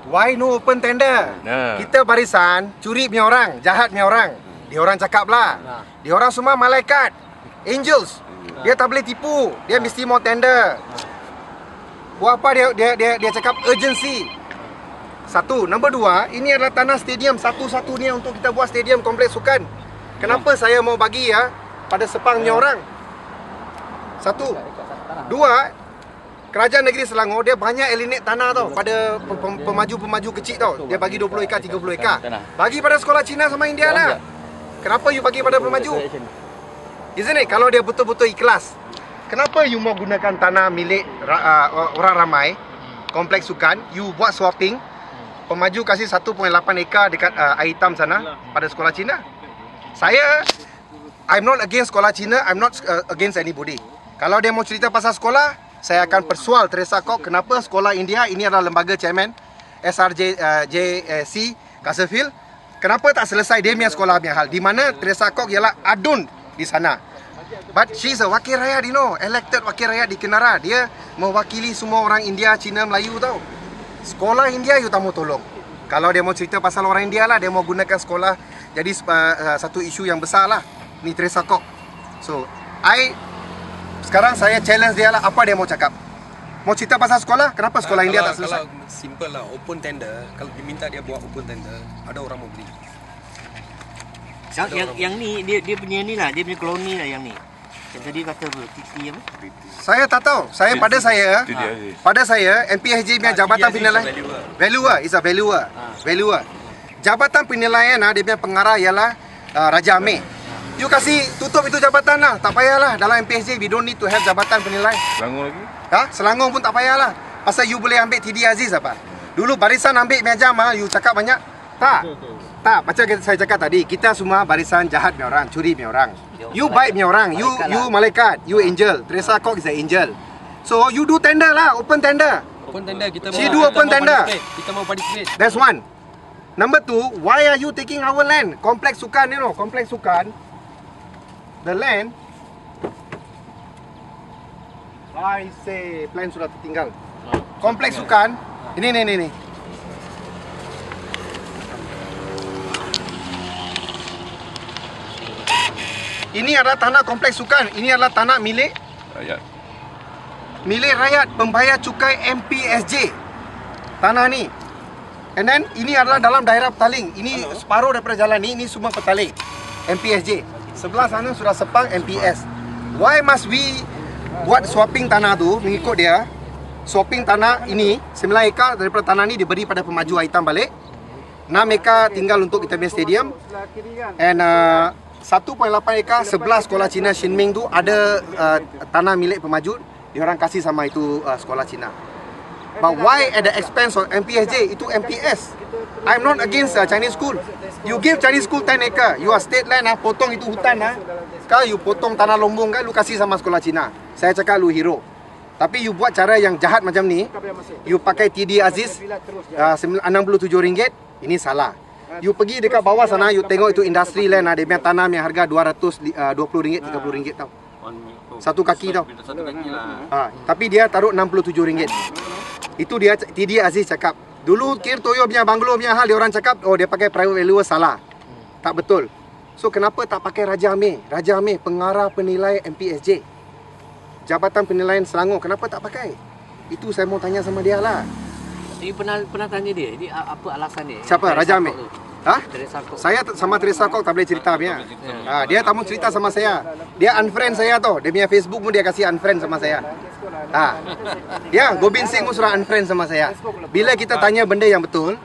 Why no open tender? Kita barisan, curi punya orang, jahat punya orang. Dia orang cakap lah. Dia orang semua malaikat, angels. Dia tak boleh tipu. Dia mesti mau tender. Buat apa dia cakap urgency. Satu, nombor dua, ini adalah tanah stadium satu-satunya untuk kita buat stadium kompleks sukan. Kenapa saya mau bagi pada Sepang punya orang? Satu. Dua, Kerajaan Negeri Selangor dia banyak alienate tanah tau pada pemaju-pemaju kecil tau. Dia bagi 20 ekar, 30 ekar. Bagi pada sekolah Cina sama India lah. Kenapa you bagi pada pemaju? Isn't it? Kalau dia betul-betul ikhlas, kenapa you mau gunakan tanah milik orang ramai, kompleks sukan, you buat swapping, pemaju kasih 1.8 ekar dekat air hitam sana pada sekolah Cina. I'm not against sekolah Cina, I'm not against anybody. Kalau dia mau cerita pasal sekolah, saya akan persual Teresa Kok kenapa sekolah India ini adalah lembaga chairman SRJC Castleford. Kenapa tak selesai dia punya sekolah punya hal? Di mana Teresa Kok ialah adun di sana. But she's a wakil rakyat, you know, elected wakil rakyat di Kenara. Dia mewakili semua orang India, Cina, Melayu tau. Sekolah India you tak mau tolong. Kalau dia mau cerita pasal orang India lah, dia mau gunakan sekolah jadi satu isu yang besar lah. Ni Teresa Kok. So, sekarang saya challenge dia lah, apa dia mau cakap. Mau cerita pasal sekolah, kenapa sekolah India tak selesai? Kalau simple lah, open tender. Kalau diminta dia buat open tender, ada orang mau beli. Yang ni, dia punya ni lah, dia punya koloni lah yang ni. Yang tadi kata apa? TT apa? Saya tak tahu. Pada saya, MPSJ punya jabatan penilaian valuer, is a valuer. Jabatan penilaian dia punya pengarah ialah Raja Amir. You kasih tutup itu jabatan lah, tak payahlah. Dalam MPSJ we don't need to have jabatan penilai. Selangor lagi? Selangor pun tak payahlah. Pasal you boleh ambil TD Aziz apa? Dulu barisan ambil meja you cakap banyak. Tak, macam saya cakap tadi, kita semua barisan jahat punya orang, curi punya orang. You baik punya orang, you malaikat, you angel. Teresa Kok is an angel. So you do tender lah, open tender. Open tender kita Kita mau participate. That's one. Number two, why are you taking our land? Kompleks sukan, you know, kompleks sukan. The land, I say, plan sudah tertinggal. Kompleks sukan, ini. Ini adalah tanah kompleks sukan. Ini adalah tanah milik rakyat, pembayar cukai MPSJ. Tanah ni. And then ini adalah dalam daerah petaling. Ini separuh daripada jalan ni, ini semua petaling MPSJ. Sebelah sana sudah Sepang MPS. Why must we buat swapping tanah tu mengikut dia? Swapping tanah ini 9 ekar daripada tanah ni diberi pada pemaju hitam balik. 6 ekar tinggal untuk kita punya stadium. And 1.8 ekar sebelah sekolah Cina Xinming tu ada tanah milik pemaju. Diorang kasih sama itu sekolah Cina. But why at the expense of MPSJ? Itu MPS. I'm not against Chinese school. You give Chinese school 10 acre. You are state land, potong itu hutan. Sekarang you potong tanah lombong lu kasih sama sekolah Cina. Saya cakap lu hero. Tapi you buat cara yang jahat macam ni. You pakai TD Aziz RM67. Ini salah. You pergi dekat bawah sana, you tengok itu industri land. Dia punya tanah yang harga RM220, RM30 tau. Satu kaki tau. Tapi dia taruh RM67. Itu dia TD Aziz cakap. Dulu Kir Toyo punya banglo punya hal, dia orang cakap, oh dia pakai private valuer, salah. Tak betul. So kenapa tak pakai Raja Amir? Raja Amir, pengarah penilai MPSJ. Jabatan Penilaian Selangor, kenapa tak pakai? Itu saya mau tanya sama dia lah. Ini pernah tanya dia, ini apa alasan dia? Siapa? Raja Amir? Teresa Kok. Saya sama Teresa Kok tak boleh cerita punya. Dia tak mau cerita sama saya. Dia unfriend saya tau. Dia punya Facebook pun dia kasih unfriend sama saya. Gobind Singh pun sudah unfriend sama saya. Bila kita tanya benda yang betul,